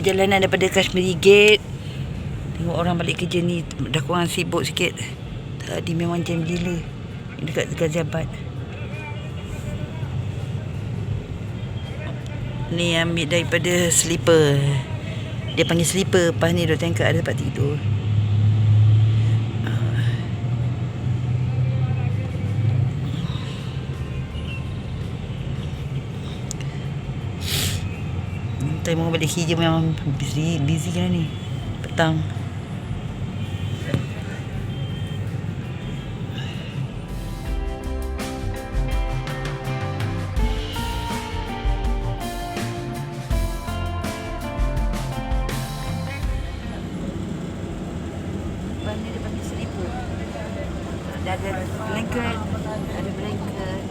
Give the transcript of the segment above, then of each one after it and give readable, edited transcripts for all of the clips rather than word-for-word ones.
perjalanan daripada Kashmiri Gate. Tengok orang balik kerja ni dah kurang sibuk sikit. Tadi memang jam gila dekat Ghaziabad. Ni ambil daripada sleeper. Dia panggil sleeper. Lepas ni dia tengok ada tempat tidur. Time orang balik kerja memang busy kan ni. Petang. Lepas ni dia panggil sleeper. Dah ada blanket. Ada blanket.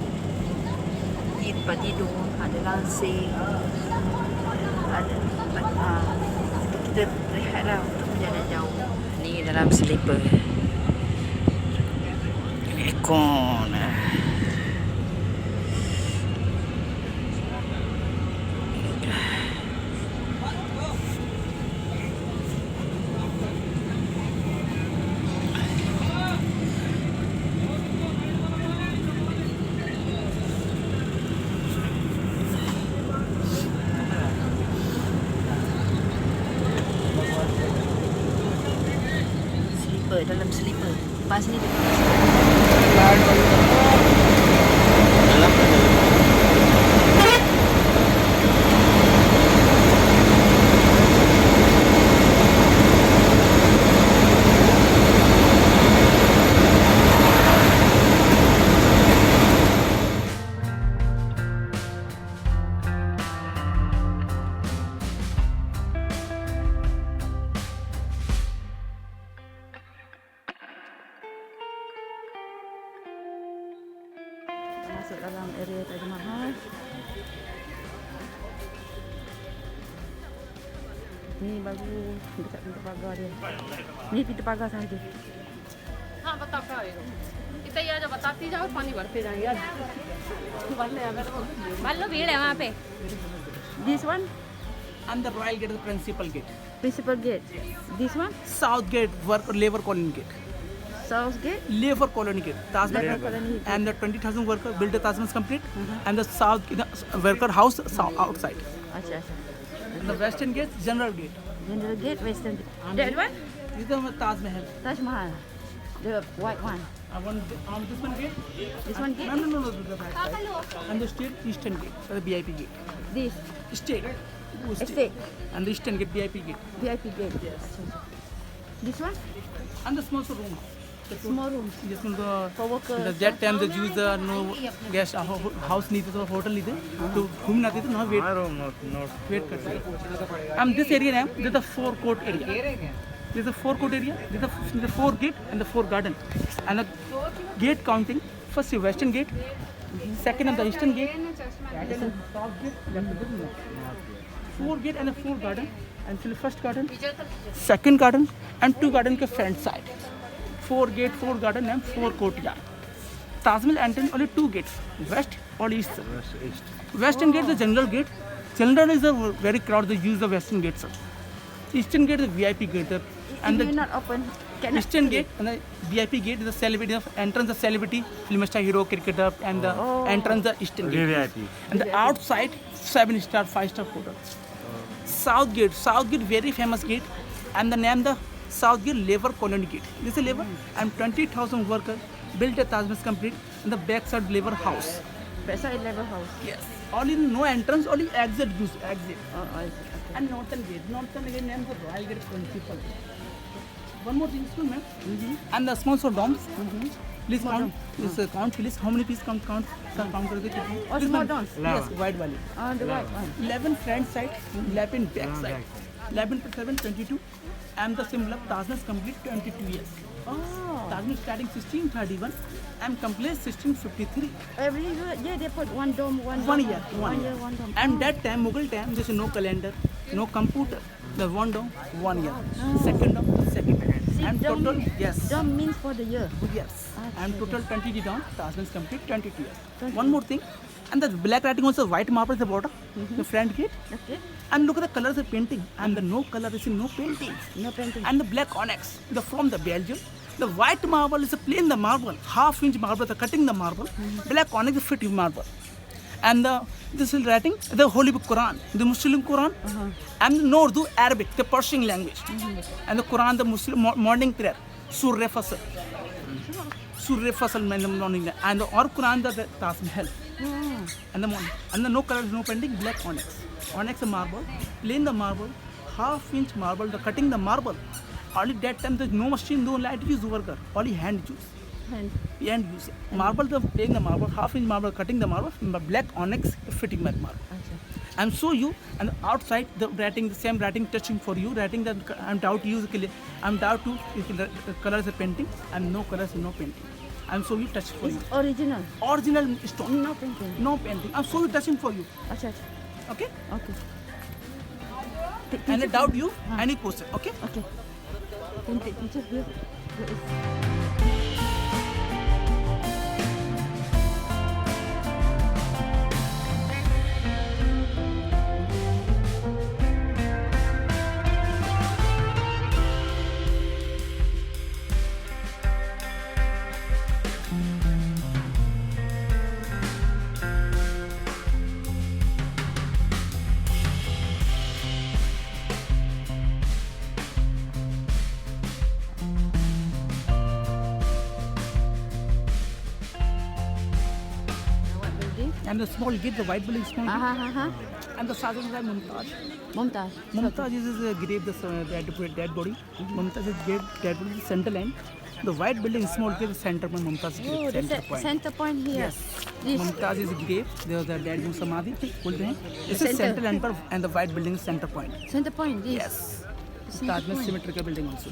Ni tempat tidur. Ada langsing. Ada kita rehat lah untuk perjalanan jauh. Ni dalam sleeper. Aircon. Dalam sleeper. Pas ni dia masuk dalam area Taj Mahal. Ni baru dekat pintu pagar dia. Ni pintu pagar sahaja. हाँ बता क्या है इतना यार जब बताती जाओ पानी भरते जाएंगे यार मान लो भीड़ है वहाँ पे This one? And the Royal Gate is the principal gate. Principal gate. This one? South Gate, Labour Colony Gate. South gate? Labour Colony Gate. Taj Labour Mahal. Colony Gate. And the 20,000 worker built the Taj Mahal complete. And the South the worker house outside. Acha. And the Western Gate, General Gate. General gate, Western gate. That one? This is the Taj Mahal. Taj Mahal. The white one. This one gate? This one gate? No, the back side. And the straight Eastern Gate, the VIP gate. This? State. Estate. And the Eastern Gate, VIP gate. VIP gate. Yes. This one? And the small room. Small rooms. Yes, For workers. the that time the Jews no guest house नहीं थे तो hotel नहीं थे तो घूमना थे तो ना wait करते and this area है this is the forecourt area this is the forecourt area this is the four gate and the four garden and the gate counting first the western gate second and the eastern gate then south gate four gate and the four garden and the first garden second garden and two garden के front side four gate, four garden and four courtyard. Taj Mahal entrance only two gates, west or east. Western gate is the general gate. General is a very crowd. They use the western gate, sir. Eastern gate is the VIP gate, and the not open. Eastern gate and the VIP gate is the celebrity entrance, the celebrity, film star, hero, cricketer, and the entrance the Eastern gate. VIP. And the outside 7-star, 5-star hotel. South gate very famous gate, and the name the South Gate Labour Colony Gate. This is Labour and 20,000 workers built a Taj Mahal complete in the backside Labour house. Backside Labour house. Yes. Only no entrance, only exit use exit. Oh, I see. Okay. And Northern Gate. Northern Gate named the Royal Gate Principal. One more thing, ma'am. And the sponsor domes. Please count. Count please. How many pieces count? Count. Oh, small domes. Yes, wide valley. The white one. 11 front side, 11 back side. 11+7, 22. And the symbol of Taj Mahal complete 22 years. Oh. Taj Mahal starting 1631 and complete 1653. Every year they put one dome, one year, one year. One dome. And that time, Mughal time, there is no calendar, no computer. The one dome, 1 year. Second dome, second. See, And dome total, means, yes. Dome means for the year. Yes. Ah, And okay. total 20 dome, Taj Mahal complete 22 years. 20. One more thing. And the black writing also white marble at the bottom. the front gate. Okay. And look at the colors of painting. And the no color is in no painting. No painting. And the black onyx, from the Belgium. The white marble is a plain the marble, half-inch marble, the cutting the marble. Black onyx is fit marble. And this is writing the Holy Book Quran, the Muslim Quran, and the Urdu Arabic, the Persian language. And the Quran, the Muslim morning prayer, Surah Fasal. Surah Fasal morning, and the or Quran, the Taj Mahal. And the morning, and the no color, no painting, black onyx. Onyx the marble, plain the marble, half-inch marble, the cutting the marble. Only that time there's no machine, no light use worker, only hand use. Hand use. Marble, the playing the marble, half-inch marble, cutting the marble, black onyx, fitting that marble. I'm show you, and outside the writing, the same writing touching for you, writing that I'm doubt use, I'm doubt to the colors of painting, and no colors, no painting. I'm show you touch for you. Original. Original stone. No painting. No painting. I'm show you touching for you. Acha. Okay? Okay. And I doubt you, any question. Okay? Okay. Teacher, here. What building? And the small gate, the white building, small gate. And the Sajan is Mumtaz. Mumtaz. Mumtaz is a grave, the dead body. Mumtaz is dead body, the center line. The white building, small gate, the center point, Mumtaz is Oh, center the point. center point here. Yes. This. Mumtaz is a grave, there was a dead Samadhi, बोलते हैं. This is Center. center line पर, and the white building is center point. Center point. This. Yes. Center Taj Mahal point. symmetrical building also.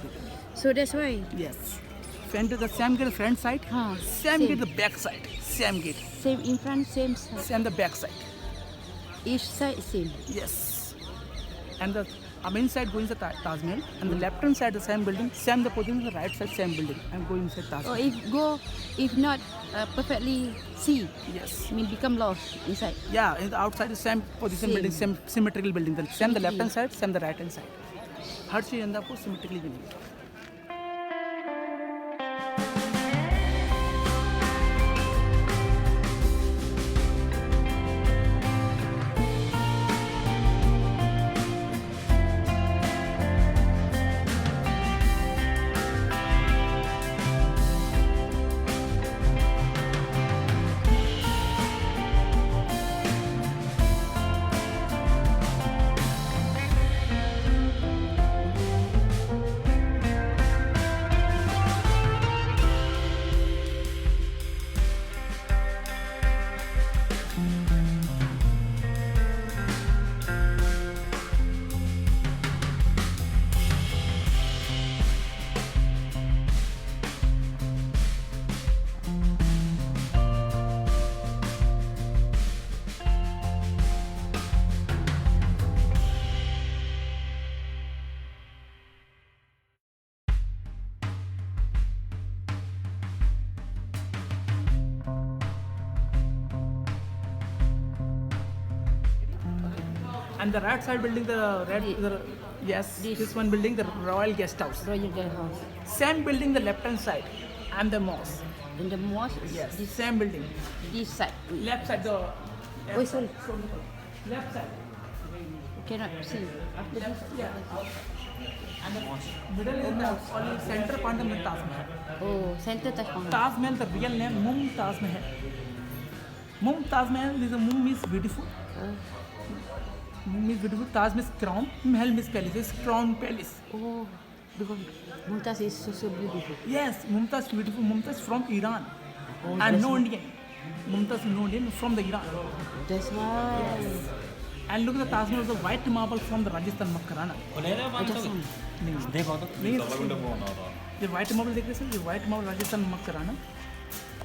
So that's why. Yes. Front the same gate, front side. Huh, Same same. gate, the back side. Same gate. Same in front, same side. Same the back side. Each side same. Yes. And the main side going to Taj Mahal, and the left hand side the same building, same the position, the right side same building. I'm going inside Taj Or Mahal. if not perfectly see, Yes. I mean become lost inside. Yeah, in the outside the same position Same. building, same symmetrical building. The same the left hand side, same the right hand side. हर चीज अंदर आपको symmetrically मिलेगी. And the right side building, this one building, the Royal Guest House. Royal Guest House. Same building, the left hand side, and the mosque. In the mosque, Yes, this, same building. this side. Left side, the Oh, sorry. left side. You cannot see. After this, And the middle is the only center point of the Taj Mahal. oh, center Taj Mahal. Taj Mahal, the real name, Mumtaz Mahal. Mumtaz Mahal is a Mum means beautiful. Mum means beautiful. Taj means crown. Mahal means palace. It's crown palace. Oh, because Mumtaz is so beautiful. Yes, Mumtaz is beautiful. Mumtaz from Iran. Oh, And that's no why. Indian. Mumtaz is no Indian from the Iran. That's why. And look at the Taj Mahal, the white marble from the Rajasthan Makarana. Rajasthan. The white marble, देख रहे हैं, the white marble Rajasthan Makarana.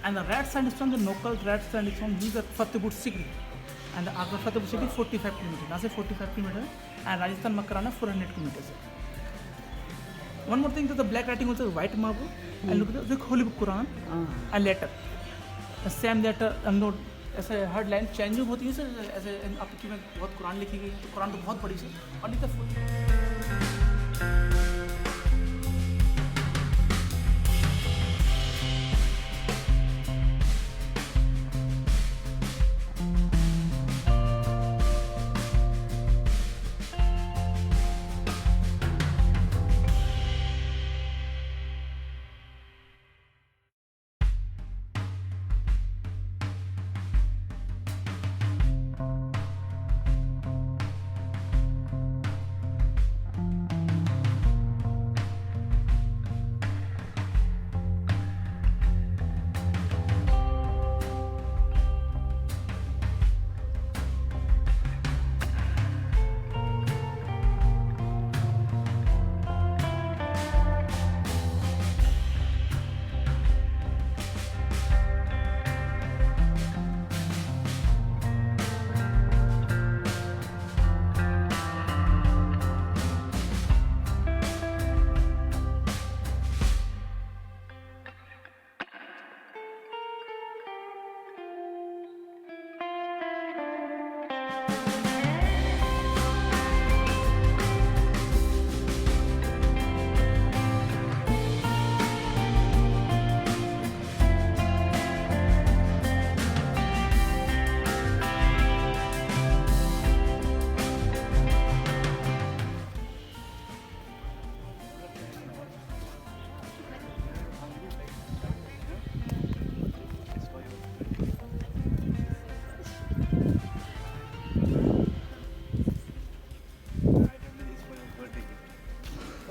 And the red sand is from the local red sand is from these are Fatehpur Sikri. And the Agra Fatehpur Sikri 45 kilometers. That's 45 kilometers. And Rajasthan Makarana 400 kilometers. One more thing, the black writing also white marble. And look at the Holy Book Quran and letter. The same letter, ऐसे हर line changing होती है sir, ऐसे आपकी में बहुत कुरान लिखी गई है, तो कुरान तो बहुत बड़ी सर, और नहीं तो full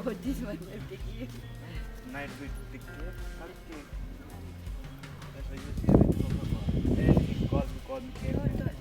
Oh, this one will take you. Night with the cake. That's why you see it. Then he called me cake.